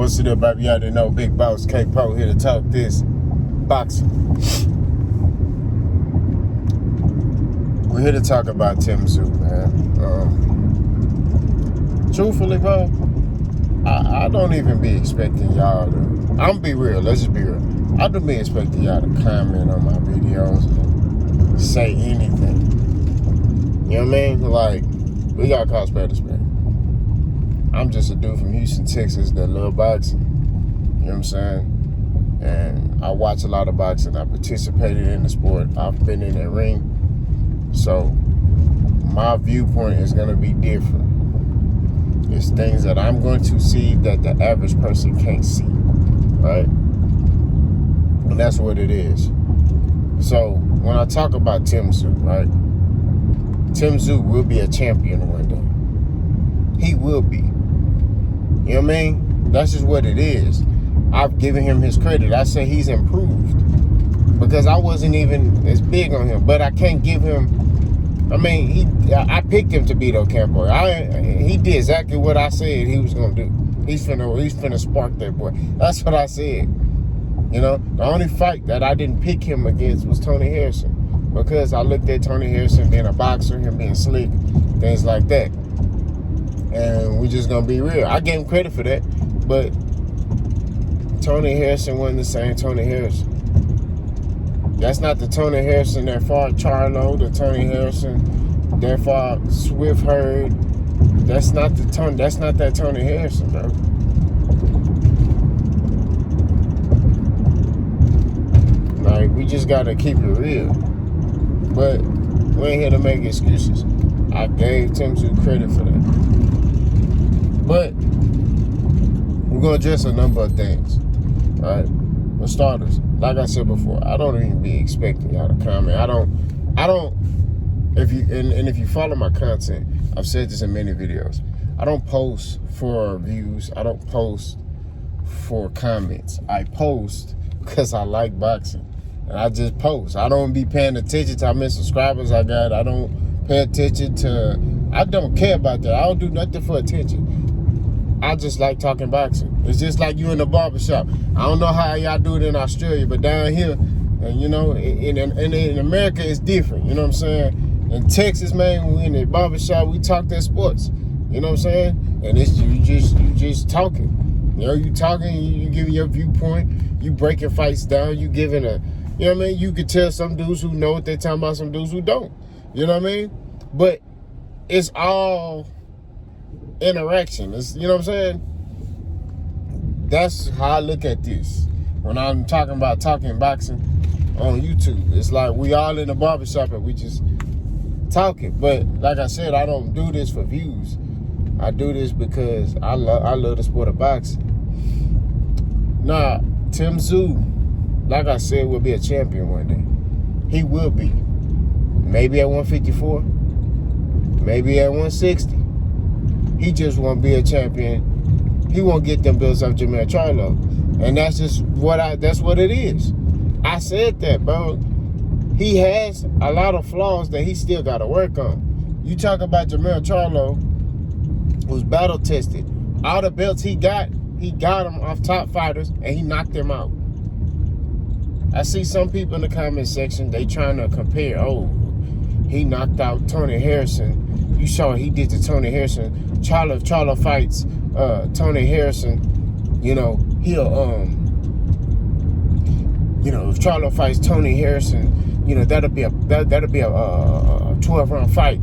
What's it up, baby? Y'all didn't know Big Boss K-Po here to talk this boxing. We're here to talk about Tszyu, man. Truthfully, bro, I don't even be expecting y'all to. I'm gonna be real. Let's just be real. I don't be expecting y'all to comment on my videos and say anything. You know what I mean? Like, we got cause spade to spade. I'm just a dude from Houston, Texas that love boxing. You know what I'm saying? And I watch a lot of boxing. I participated in the sport. I've been in that ring. So my viewpoint is going to be different. It's things that I'm going to see that the average person can't see, right? And that's what it is. So when I talk about Tszyu, right? Tszyu will be a champion one day. He will be. You know what I mean? That's just what it is. I've given him his credit. I say he's improved because I wasn't even as big on him, but I can't give him. I mean, I picked him to beat Ocampo. He did exactly what I said he was gonna do. He's finna spark that boy. That's what I said. You know, the only fight that I didn't pick him against was Tony Harrison because I looked at Tony Harrison being a boxer, him being slick, things like that. And we just gonna be real. I gave him credit for that, but Tony Harrison wasn't the same Tony Harrison. That's not the Tony Harrison that fought Charlo, the Tony Harrison that fought Swift Herd. That's not that Tony Harrison, bro. Like, we just gotta keep it real. But we ain't here to make excuses. I gave Tszyu credit for that. But we're gonna address a number of things. All right. For starters, like I said before, I don't even be expecting y'all to comment. I don't. If you follow my content, I've said this in many videos. I don't post for views. I don't post for comments. I post because I like boxing, and I just post. I don't be paying attention to how many subscribers I got. I don't pay attention to. I don't care about that. I don't do nothing for attention. I just like talking boxing. It's just like you in the barbershop. I don't know how y'all do it in Australia, but down here, and you know, in America, it's different. You know what I'm saying? In Texas, man, we in the barbershop, we talk that sports. You know what I'm saying? And it's you just talking. You know, you talking, you giving your viewpoint, you breaking fights down, you giving a, you know what I mean? You could tell some dudes who know what they're talking about, some dudes who don't. You know what I mean? But it's all interaction. It's, you know what I'm saying? That's how I look at this. When I'm talking about talking boxing on YouTube, it's like we all in the barbershop and we just talking. But like I said, I don't do this for views. I do this because I love the sport of boxing. Now, Tszyu, like I said, will be a champion one day. He will be. Maybe at 154. Maybe at 160. He just won't be a champion. He won't get them belts off Charlo. And that's just that's what it is. I said that, bro. He has a lot of flaws that he still got to work on. You talk about Charlo, who's battle tested. All the belts he got them off top fighters, and he knocked them out. I see some people in the comment section, they trying to compare. Oh, he knocked out Tony Harrison. You saw what he did to Tony Harrison. Charlo fights Tony Harrison. You know, he'll you know, if Charlo fights Tony Harrison, you know, that'll be a 12-round fight.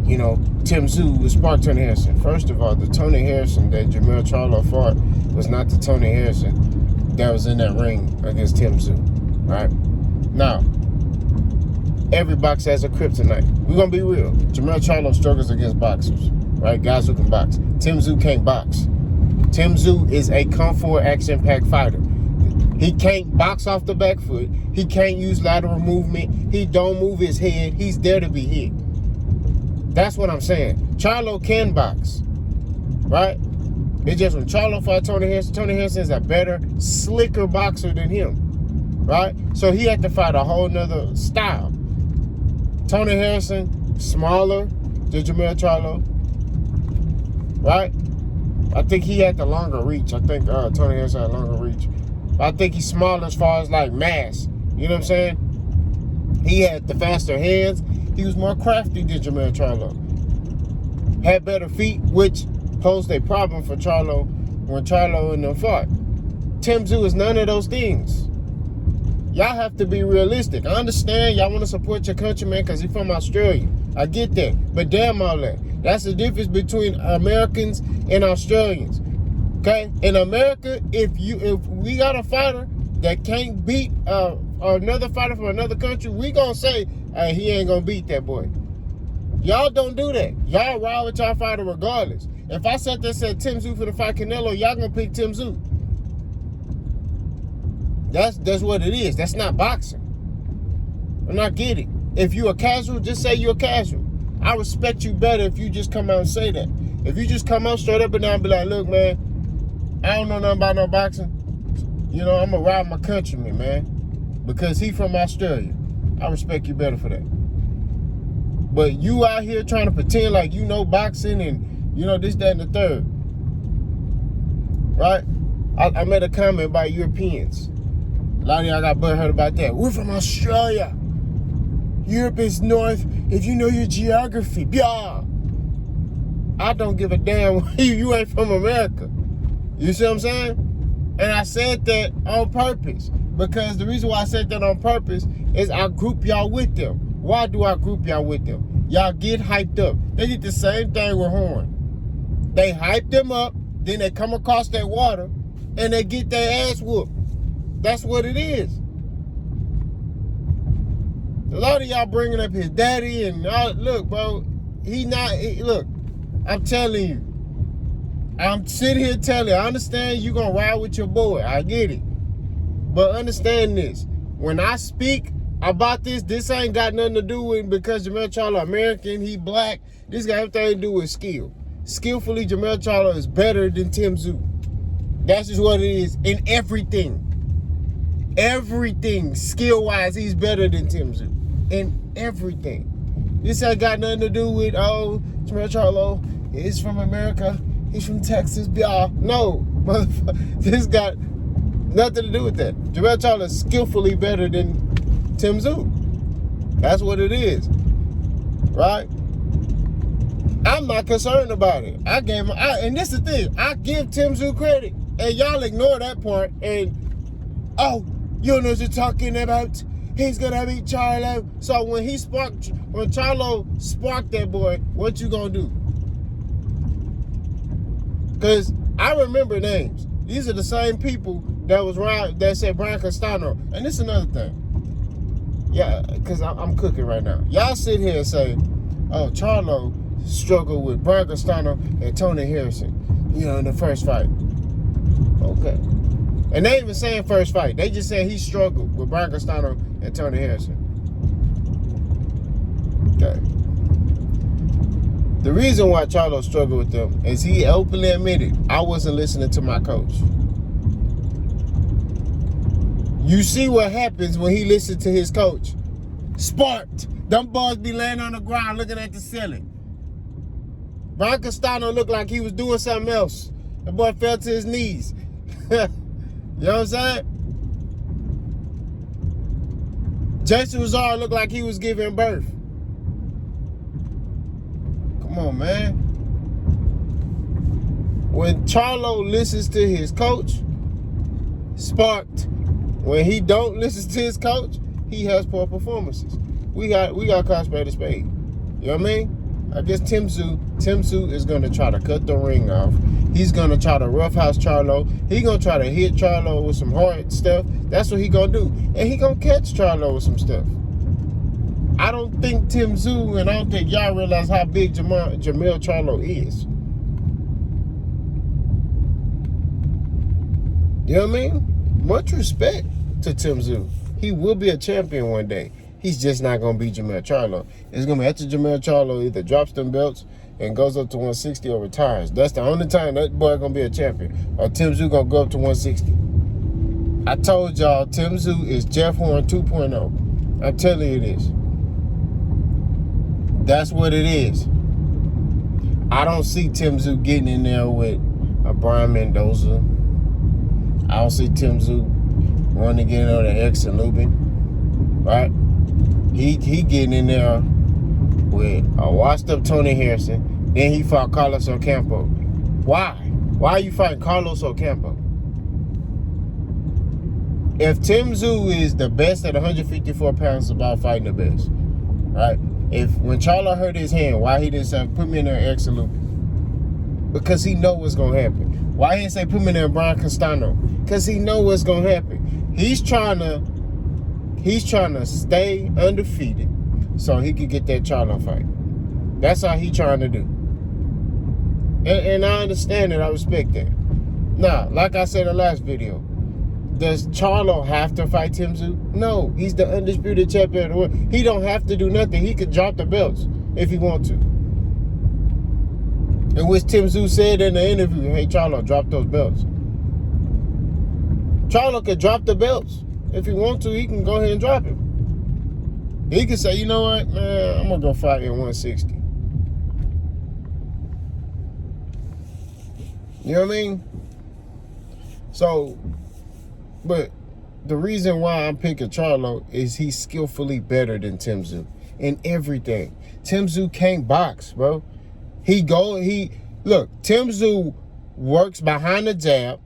You know, Tszyu will spark Tony Harrison. First of all, the Tony Harrison that Charlo fought was not the Tony Harrison that was in that ring against Tszyu, right? Now, every boxer has a kryptonite. We're going to be real. Charlo struggles against boxers, right? Guys who can box. Tszyu can't box. Tszyu is a kung fu action-packed fighter. He can't box off the back foot. He can't use lateral movement. He don't move his head. He's there to be hit. That's what I'm saying. Charlo can box, right? It's just when Charlo fought Tony Harrison is a better, slicker boxer than him, right? So he had to fight a whole nother style. Tony Harrison, smaller than Charlo, right? I think he had the longer reach. I think Tony Harrison had longer reach. But I think he's smaller as far as like mass. You know what I'm saying? He had the faster hands. He was more crafty than Jermell Charlo. Had better feet, which posed a problem for Charlo when Charlo and them fought. Tszyu is none of those things. Y'all have to be realistic. I understand y'all want to support your countryman because he's from Australia. I get that. But damn all that. That's the difference between Americans and Australians. Okay? In America, if we got a fighter that can't beat another fighter from another country, we gonna say, hey, he ain't gonna beat that boy. Y'all don't do that. Y'all ride with y'all fighter regardless. If I sat there and said Tszyu for the fight Canelo, y'all gonna pick Tszyu. That's what it is. That's not boxing. I'm not getting it. If you a casual, just say you're a casual. I respect you better if you just come out and say that. If you just come out straight up and down and be like, look, man, I don't know nothing about no boxing. You know, I'm going to ride my countryman, man. Because he from Australia. I respect you better for that. But you out here trying to pretend like you know boxing and, you know, this, that, and the third. Right? I made a comment about Europeans. A lot of y'all got butthurt about that. We're from Australia. Europe is north if you know your geography. Yeah. I don't give a damn. You ain't from America. You see what I'm saying? And I said that on purpose. Because the reason why I said that on purpose is I group y'all with them. Why do I group y'all with them? Y'all get hyped up. They did the same thing with Horn. They hype them up, then they come across that water, and they get their ass whooped. That's what it is. A lot of y'all bringing up his daddy and all. Look, bro, look, I'm telling you. I'm sitting here telling you, I understand you gonna ride with your boy. I get it. But understand this. When I speak about this ain't got nothing to do with because Jermell Charlo American, he black. This got everything to do with skill. Skillfully, Jermell Charlo is better than Tszyu. That's just what it is in everything. Everything, skill-wise, he's better than Tszyu. In everything. This ain't got nothing to do with, oh, Jermell Charlo is from America. He's from Texas. No, motherfucker. This got nothing to do with that. Jermell Charlo is skillfully better than Tszyu. That's what it is. Right? I'm not concerned about it. And this is the thing. I give Tszyu credit. And y'all ignore that part. And, oh, you know what you're talking about. He's gonna beat Charlo. So when Charlo sparked that boy, what you gonna do? Because I remember names. These are the same people that said Brian Castano. And this is another thing. Yeah, because I'm cooking right now. Y'all sit here and say, oh, Charlo struggled with Brian Castano and Tony Harrison, you know, in the first fight. Okay. And they ain't even saying first fight. They just saying he struggled with Brian Castano and Tony Harrison. Okay. The reason why Charlo struggled with them is he openly admitted, I wasn't listening to my coach. You see what happens when he listens to his coach. Sparked. Them boys be laying on the ground looking at the ceiling. Brian Castano looked like he was doing something else. The boy fell to his knees. You know what I'm saying? Jason Rizar looked like he was giving birth. Come on, man. When Charlo listens to his coach, sparked. When he don't listen to his coach, he has poor performances. We got caught spade to spade. You know what I mean? I guess Tszyu is going to try to cut the ring off. He's going to try to roughhouse Charlo. He's going to try to hit Charlo with some hard stuff. That's what he going to do. And he going to catch Charlo with some stuff. I don't think Tszyu, and I don't think y'all realize how big Jermell Charlo is. You know what I mean? Much respect to Tszyu. He will be a champion one day. He's just not going to beat Jermell Charlo. It's going to be after Jermell Charlo either drops them belts and goes up to 160 or retires. That's the only time that boy going to be a champion. Or Tszyu going to go up to 160. I told y'all, Tszyu is Jeff Horn 2.0. I'm telling you this. That's what it is. I don't see Tszyu getting in there with, Brian Mendoza. I don't see Tszyu wanting to get on the X and Lubin, right? He getting in there with a washed up Tony Harrison. Then he fought Carlos Ocampo. Why? Why are you fighting Carlos Ocampo? If Tszyu is the best at 154 pounds, it's about fighting the best, right? If when Charlo hurt his hand, why he didn't say put me in there X and Lubin? Because he know what's gonna happen. Why he didn't say put me in there Brian Castano? Because he know what's gonna happen. He's trying to stay undefeated so he could get that Charlo fight. That's how he trying to do. And I understand it. I respect that. Now, like I said in the last video, does Charlo have to fight Tszyu? No, he's the undisputed champion of the world. He don't have to do nothing. He could drop the belts if he want to. And which Tszyu said in the interview, hey, Charlo, drop those belts. Charlo could drop the belts. If he want to, he can go ahead and drop it. He could say, you know what, man, I'm going to go fight at 160. You know what I mean? So, but the reason why I'm picking Charlo is he's skillfully better than Tszyu in everything. Tszyu can't box, bro. Look, Tszyu works behind the jab,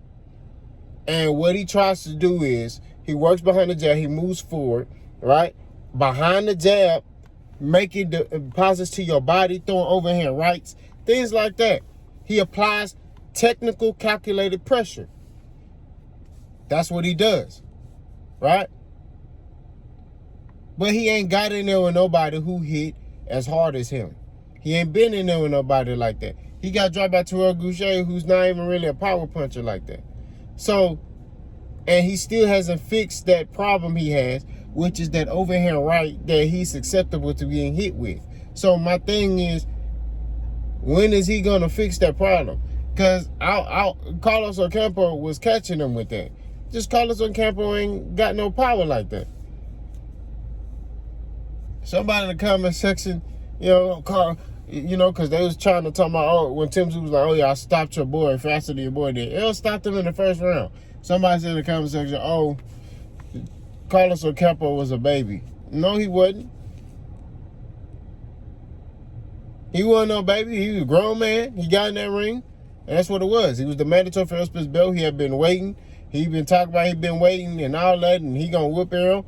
and what he tries to do is he works behind the jab, he moves forward, right? Behind the jab, making deposits to your body, throwing overhand rights, things like that. He applies technical calculated pressure. That's what he does, right? But he ain't got in there with nobody who hit as hard as him. He ain't been in there with nobody like that. He got dropped by Terrell Goucher, who's not even really a power puncher like that. So, and he still hasn't fixed that problem he has, which is that overhand right that he's susceptible to being hit with. So my thing is, when is he gonna fix that problem? Because Carlos Ocampo was catching him with that. Just Carlos Ocampo ain't got no power like that. Somebody in the comment section, because they was trying to talk about, when Tszyu was like, oh yeah, I stopped your boy faster than your boy did. It'll stop him in the first round. Somebody said in the comment section, oh, Carlos Ocampo was a baby. No, he wasn't. He wasn't no baby. He was a grown man. He got in that ring, and that's what it was. He was the mandatory for Elspeth's belt. He had been waiting. He been talking about he been waiting and all that, and he gonna whoop Errol.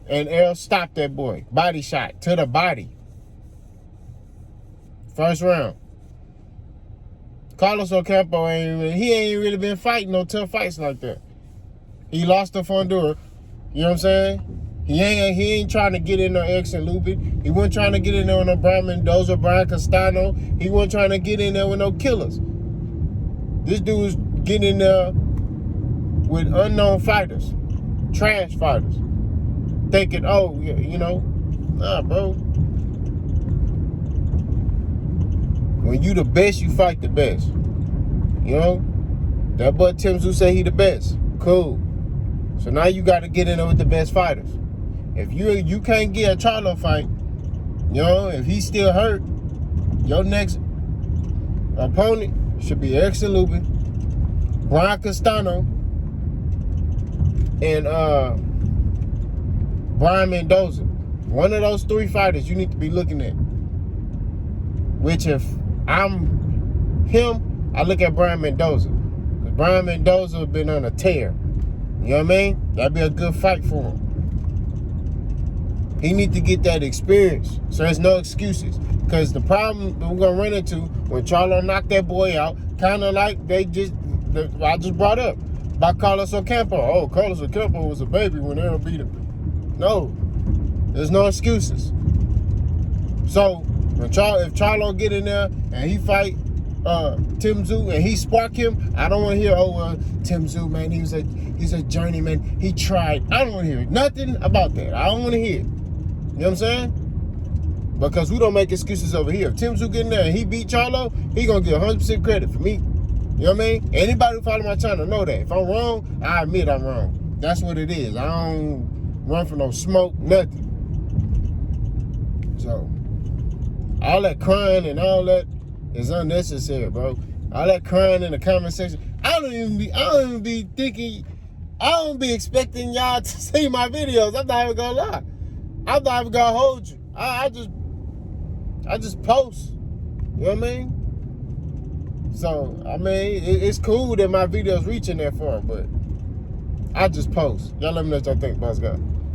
And Errol stopped that boy. Body shot to the body. First round. Carlos Ocampo ain't really been fighting no tough fights like that. He lost to Fondura. You know what I'm saying? He ain't trying to get in no X and Lubin. He wasn't trying to get in there with no Brian Mendoza, Brian Castano. He wasn't trying to get in there with no killers. This dude was getting in there with unknown fighters, trash fighters, thinking, oh, nah, bro. When you the best, you fight the best. You know? That boy Tszyu say he the best. Cool. So now you got to get in there with the best fighters. If you can't get a Charlo fight, if he's still hurt, your next opponent should be X and Lubin, Brian Castano, and Brian Mendoza. One of those three fighters you need to be looking at. Which if I'm him, I look at Brian Mendoza. Because Brian Mendoza has been on a tear. You know what I mean? That'd be a good fight for him. He need to get that experience. So there's no excuses. Because the problem we're going to run into when Charlo knocked that boy out, kind of like I just brought up by Carlos Ocampo. Oh, Carlos Ocampo was a baby when Errol beat him. No. There's no excuses. So if Charlo get in there and he fight Tszyu and he spark him, I don't want to hear, Tszyu, man, he's a journeyman. He tried. I don't want to hear nothing about that. I don't want to hear it. You know what I'm saying? Because we don't make excuses over here. If Tszyu get in there and he beat Charlo, he going to get 100% credit for me. You know what I mean? Anybody who follow my channel know that. If I'm wrong, I admit I'm wrong. That's what it is. I don't run for no smoke, nothing. So all that crying and all that is unnecessary, bro. All that crying in the comment section. I don't even be thinking, I don't be expecting y'all to see my videos. I'm not even gonna lie. I'm not even gonna hold you. I just post. You know what I mean? So, I mean, it's cool that my videos reaching there for them, but I just post. Y'all let me know what y'all think, boss guy.